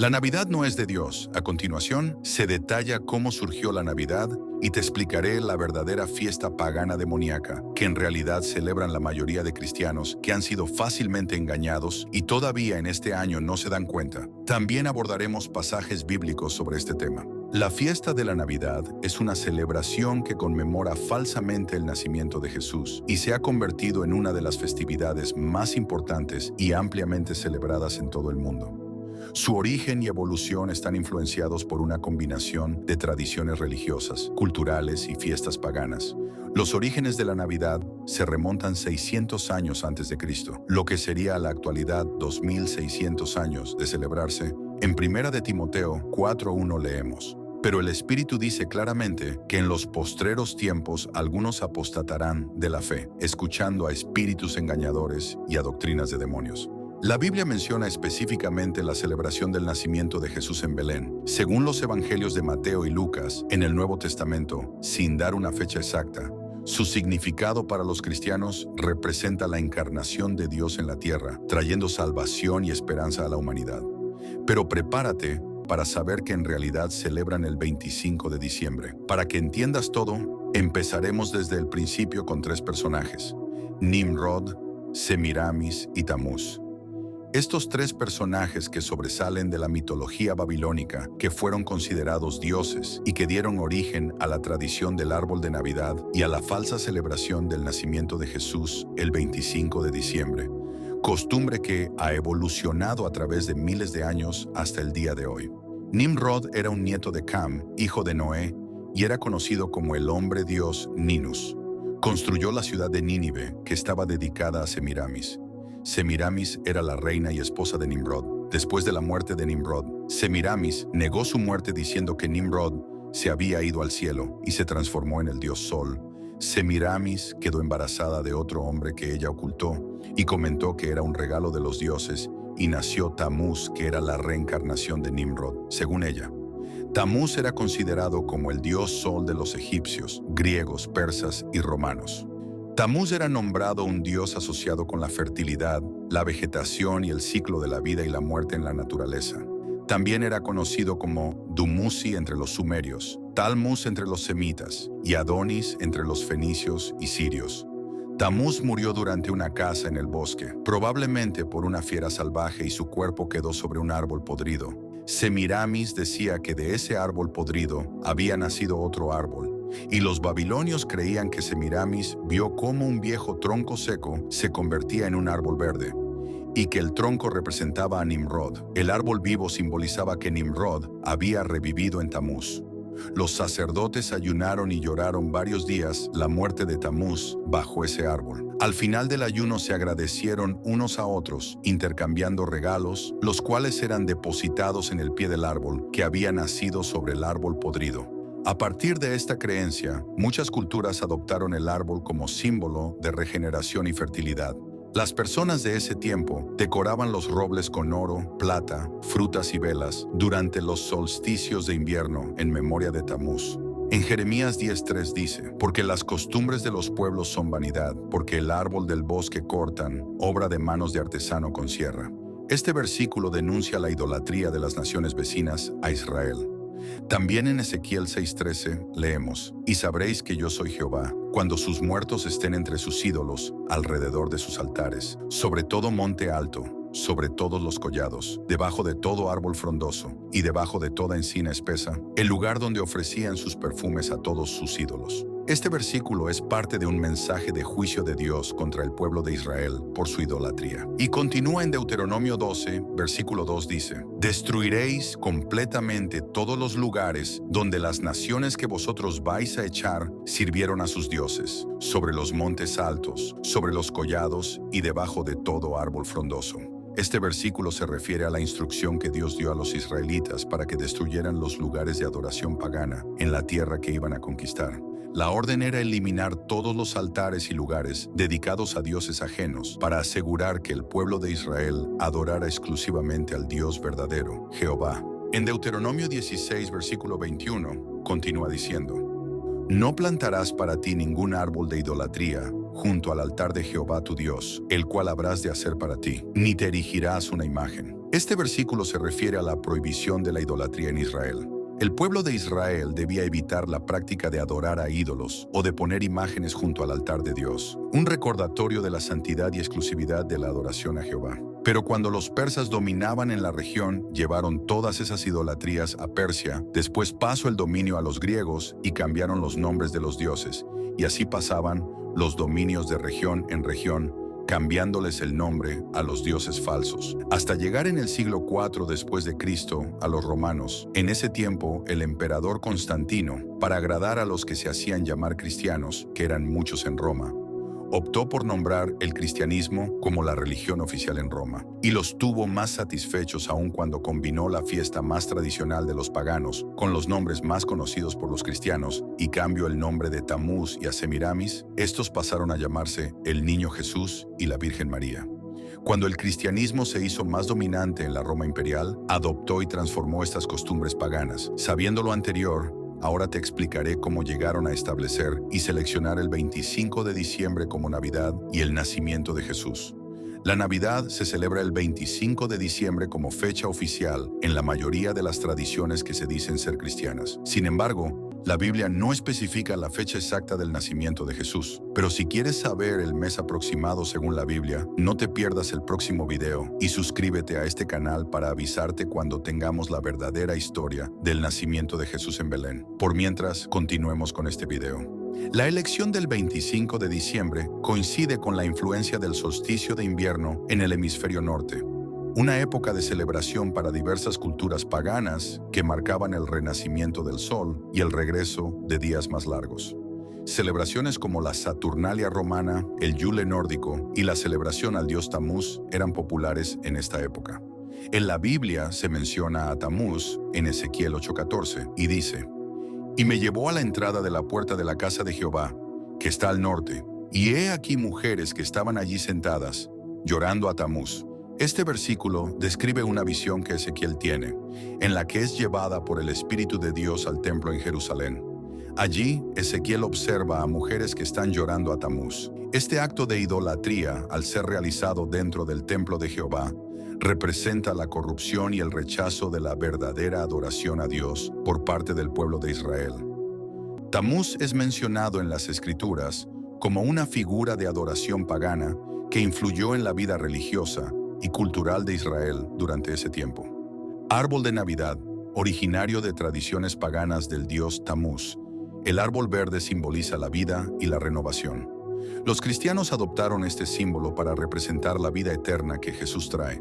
La Navidad no es de Dios. A continuación, se detalla cómo surgió la Navidad y te explicaré la verdadera fiesta pagana demoníaca, que en realidad celebran la mayoría de cristianos que han sido fácilmente engañados y todavía en este año no se dan cuenta. También abordaremos pasajes bíblicos sobre este tema. La fiesta de la Navidad es una celebración que conmemora falsamente el nacimiento de Jesús y se ha convertido en una de las festividades más importantes y ampliamente celebradas en todo el mundo. Su origen y evolución están influenciados por una combinación de tradiciones religiosas, culturales y fiestas paganas. Los orígenes de la Navidad se remontan 600 años antes de Cristo, lo que sería a la actualidad 2600 años de celebrarse. En 1 de Timoteo 4:1 leemos: pero el Espíritu dice claramente que en los postreros tiempos algunos apostatarán de la fe, escuchando a espíritus engañadores y a doctrinas de demonios. La Biblia menciona específicamente la celebración del nacimiento de Jesús en Belén. Según los evangelios de Mateo y Lucas, en el Nuevo Testamento, sin dar una fecha exacta, su significado para los cristianos representa la encarnación de Dios en la tierra, trayendo salvación y esperanza a la humanidad. Pero prepárate para saber que en realidad celebran el 25 de diciembre. Para que entiendas todo, empezaremos desde el principio con 3 personajes: Nimrod, Semiramis y Tamuz. Estos 3 personajes que sobresalen de la mitología babilónica, que fueron considerados dioses y que dieron origen a la tradición del árbol de Navidad y a la falsa celebración del nacimiento de Jesús el 25 de diciembre, costumbre que ha evolucionado a través de miles de años hasta el día de hoy. Nimrod era un nieto de Cam, hijo de Noé, y era conocido como el hombre dios Ninus. Construyó la ciudad de Nínive, que estaba dedicada a Semiramis. Semiramis era la reina y esposa de Nimrod. Después de la muerte de Nimrod, Semiramis negó su muerte diciendo que Nimrod se había ido al cielo y se transformó en el dios Sol. Semiramis quedó embarazada de otro hombre que ella ocultó y comentó que era un regalo de los dioses, y nació Tamuz, que era la reencarnación de Nimrod, según ella. Tamuz era considerado como el dios Sol de los egipcios, griegos, persas y romanos. Tamuz era nombrado un dios asociado con la fertilidad, la vegetación y el ciclo de la vida y la muerte en la naturaleza. También era conocido como Dumuzi entre los sumerios, Talmuz entre los semitas y Adonis entre los fenicios y sirios. Tamuz murió durante una caza en el bosque, probablemente por una fiera salvaje, y su cuerpo quedó sobre un árbol podrido. Semiramis decía que de ese árbol podrido había nacido otro árbol, y los babilonios creían que Semiramis vio cómo un viejo tronco seco se convertía en un árbol verde, y que el tronco representaba a Nimrod. El árbol vivo simbolizaba que Nimrod había revivido en Tamuz. Los sacerdotes ayunaron y lloraron varios días la muerte de Tamuz bajo ese árbol. Al final del ayuno se agradecieron unos a otros, intercambiando regalos, los cuales eran depositados en el pie del árbol que había nacido sobre el árbol podrido. A partir de esta creencia, muchas culturas adoptaron el árbol como símbolo de regeneración y fertilidad. Las personas de ese tiempo decoraban los robles con oro, plata, frutas y velas durante los solsticios de invierno en memoria de Tamuz. En Jeremías 10:3 dice: porque las costumbres de los pueblos son vanidad, porque el árbol del bosque cortan, obra de manos de artesano con sierra. Este versículo denuncia la idolatría de las naciones vecinas a Israel. También en Ezequiel 6:13 leemos: y sabréis que yo soy Jehová, cuando sus muertos estén entre sus ídolos, alrededor de sus altares, sobre todo monte alto, sobre todos los collados, debajo de todo árbol frondoso, y debajo de toda encina espesa, el lugar donde ofrecían sus perfumes a todos sus ídolos. Este versículo es parte de un mensaje de juicio de Dios contra el pueblo de Israel por su idolatría. Y continúa en Deuteronomio 12, versículo 2 dice: destruiréis completamente todos los lugares donde las naciones que vosotros vais a echar sirvieron a sus dioses, sobre los montes altos, sobre los collados y debajo de todo árbol frondoso. Este versículo se refiere a la instrucción que Dios dio a los israelitas para que destruyeran los lugares de adoración pagana en la tierra que iban a conquistar. La orden era eliminar todos los altares y lugares dedicados a dioses ajenos para asegurar que el pueblo de Israel adorara exclusivamente al Dios verdadero, Jehová. En Deuteronomio 16, versículo 21, continúa diciendo: no plantarás para ti ningún árbol de idolatría, junto al altar de Jehová tu Dios, el cual habrás de hacer para ti, ni te erigirás una imagen. Este versículo se refiere a la prohibición de la idolatría en Israel. El pueblo de Israel debía evitar la práctica de adorar a ídolos o de poner imágenes junto al altar de Dios, un recordatorio de la santidad y exclusividad de la adoración a Jehová. Pero cuando los persas dominaban en la región, llevaron todas esas idolatrías a Persia, después pasó el dominio a los griegos y cambiaron los nombres de los dioses, y así pasaban los dominios de región en región, cambiándoles el nombre a los dioses falsos. Hasta llegar en el siglo IV después de Cristo a los romanos. En ese tiempo, el emperador Constantino, para agradar a los que se hacían llamar cristianos, que eran muchos en Roma, optó por nombrar el cristianismo como la religión oficial en Roma, y los tuvo más satisfechos aún cuando combinó la fiesta más tradicional de los paganos con los nombres más conocidos por los cristianos y cambió el nombre de Tamuz y a Semiramis. Estos pasaron a llamarse el Niño Jesús y la Virgen María. Cuando el cristianismo se hizo más dominante en la Roma imperial, adoptó y transformó estas costumbres paganas. Sabiendo lo anterior, ahora te explicaré cómo llegaron a establecer y seleccionar el 25 de diciembre como Navidad y el nacimiento de Jesús. La Navidad se celebra el 25 de diciembre como fecha oficial en la mayoría de las tradiciones que se dicen ser cristianas. Sin embargo, la Biblia no especifica la fecha exacta del nacimiento de Jesús. Pero si quieres saber el mes aproximado según la Biblia, no te pierdas el próximo video y suscríbete a este canal para avisarte cuando tengamos la verdadera historia del nacimiento de Jesús en Belén. Por mientras, continuemos con este video. La elección del 25 de diciembre coincide con la influencia del solsticio de invierno en el hemisferio norte, una época de celebración para diversas culturas paganas que marcaban el renacimiento del sol y el regreso de días más largos. Celebraciones como la Saturnalia romana, el Yule nórdico y la celebración al dios Tamuz eran populares en esta época. En la Biblia se menciona a Tamuz en Ezequiel 8:14 y dice: «Y me llevó a la entrada de la puerta de la casa de Jehová, que está al norte, y he aquí mujeres que estaban allí sentadas, llorando a Tamuz». Este versículo describe una visión que Ezequiel tiene, en la que es llevada por el Espíritu de Dios al templo en Jerusalén. Allí, Ezequiel observa a mujeres que están llorando a Tamuz. Este acto de idolatría, al ser realizado dentro del templo de Jehová, representa la corrupción y el rechazo de la verdadera adoración a Dios por parte del pueblo de Israel. Tamuz es mencionado en las Escrituras como una figura de adoración pagana que influyó en la vida religiosa y cultural de Israel durante ese tiempo. Árbol de Navidad, originario de tradiciones paganas del dios Tamuz. El árbol verde simboliza la vida y la renovación. Los cristianos adoptaron este símbolo para representar la vida eterna que Jesús trae.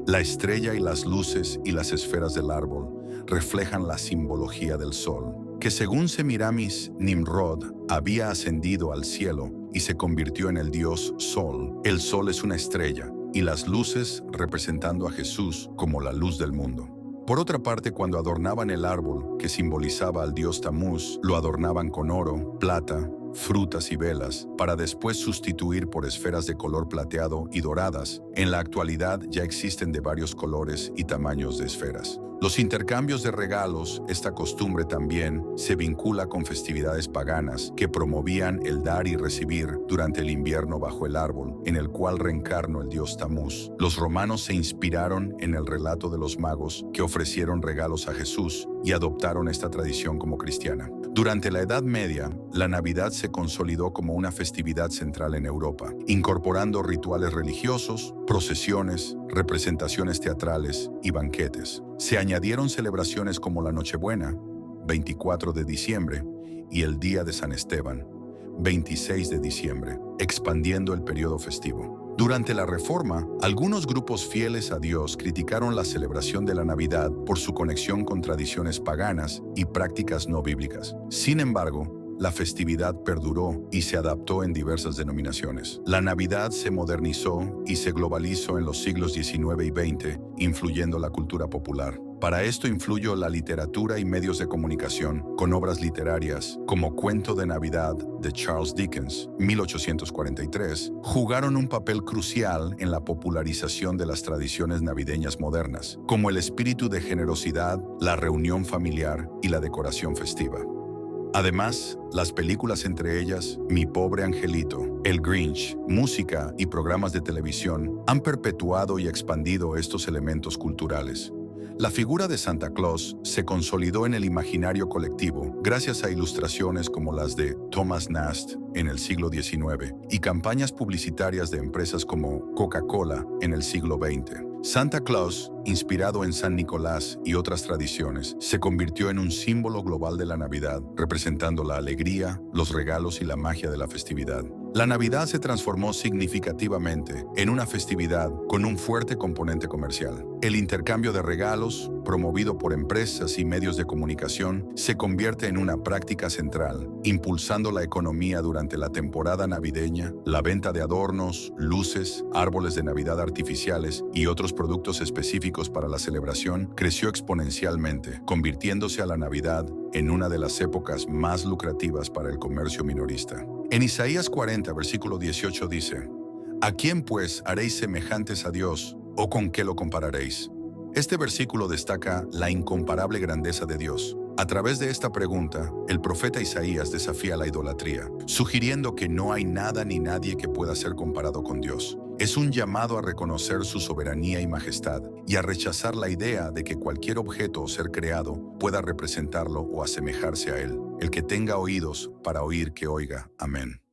La estrella y las luces y las esferas del árbol reflejan la simbología del sol, que según Semiramis, Nimrod había ascendido al cielo y se convirtió en el dios Sol. El sol es una estrella, y las luces representando a Jesús como la luz del mundo. Por otra parte, cuando adornaban el árbol, que simbolizaba al dios Tamuz, lo adornaban con oro, plata, frutas y velas, para después sustituir por esferas de color plateado y doradas. En la actualidad ya existen de varios colores y tamaños de esferas. Los intercambios de regalos, esta costumbre también se vincula con festividades paganas que promovían el dar y recibir durante el invierno bajo el árbol, en el cual reencarnó el dios Tamuz. Los romanos se inspiraron en el relato de los magos que ofrecieron regalos a Jesús y adoptaron esta tradición como cristiana. Durante la Edad Media, la Navidad se consolidó como una festividad central en Europa, incorporando rituales religiosos, procesiones, representaciones teatrales y banquetes. Se añadieron celebraciones como la Nochebuena, 24 de diciembre, y el Día de San Esteban, 26 de diciembre, expandiendo el periodo festivo. Durante la Reforma, algunos grupos fieles a Dios criticaron la celebración de la Navidad por su conexión con tradiciones paganas y prácticas no bíblicas. Sin embargo, la festividad perduró y se adaptó en diversas denominaciones. La Navidad se modernizó y se globalizó en los siglos XIX y XX, influyendo la cultura popular. Para esto influyó la literatura y medios de comunicación, con obras literarias como Cuento de Navidad de Charles Dickens, 1843, jugaron un papel crucial en la popularización de las tradiciones navideñas modernas, como el espíritu de generosidad, la reunión familiar y la decoración festiva. Además, las películas, entre ellas Mi pobre angelito, El Grinch, música y programas de televisión han perpetuado y expandido estos elementos culturales. La figura de Santa Claus se consolidó en el imaginario colectivo gracias a ilustraciones como las de Thomas Nast en el siglo XIX y campañas publicitarias de empresas como Coca-Cola en el siglo XX. Santa Claus, inspirado en San Nicolás y otras tradiciones, se convirtió en un símbolo global de la Navidad, representando la alegría, los regalos y la magia de la festividad. La Navidad se transformó significativamente en una festividad con un fuerte componente comercial. El intercambio de regalos, promovido por empresas y medios de comunicación, se convierte en una práctica central, impulsando la economía durante la temporada navideña. La venta de adornos, luces, árboles de Navidad artificiales y otros productos específicos para la celebración creció exponencialmente, convirtiéndose a la Navidad en una de las épocas más lucrativas para el comercio minorista. En Isaías 40, versículo 18 dice: ¿A quién pues haréis semejantes a Dios, o con qué lo compararéis? Este versículo destaca la incomparable grandeza de Dios. A través de esta pregunta, el profeta Isaías desafía la idolatría, sugiriendo que no hay nada ni nadie que pueda ser comparado con Dios. Es un llamado a reconocer su soberanía y majestad y a rechazar la idea de que cualquier objeto o ser creado pueda representarlo o asemejarse a él. El que tenga oídos para oír, que oiga. Amén.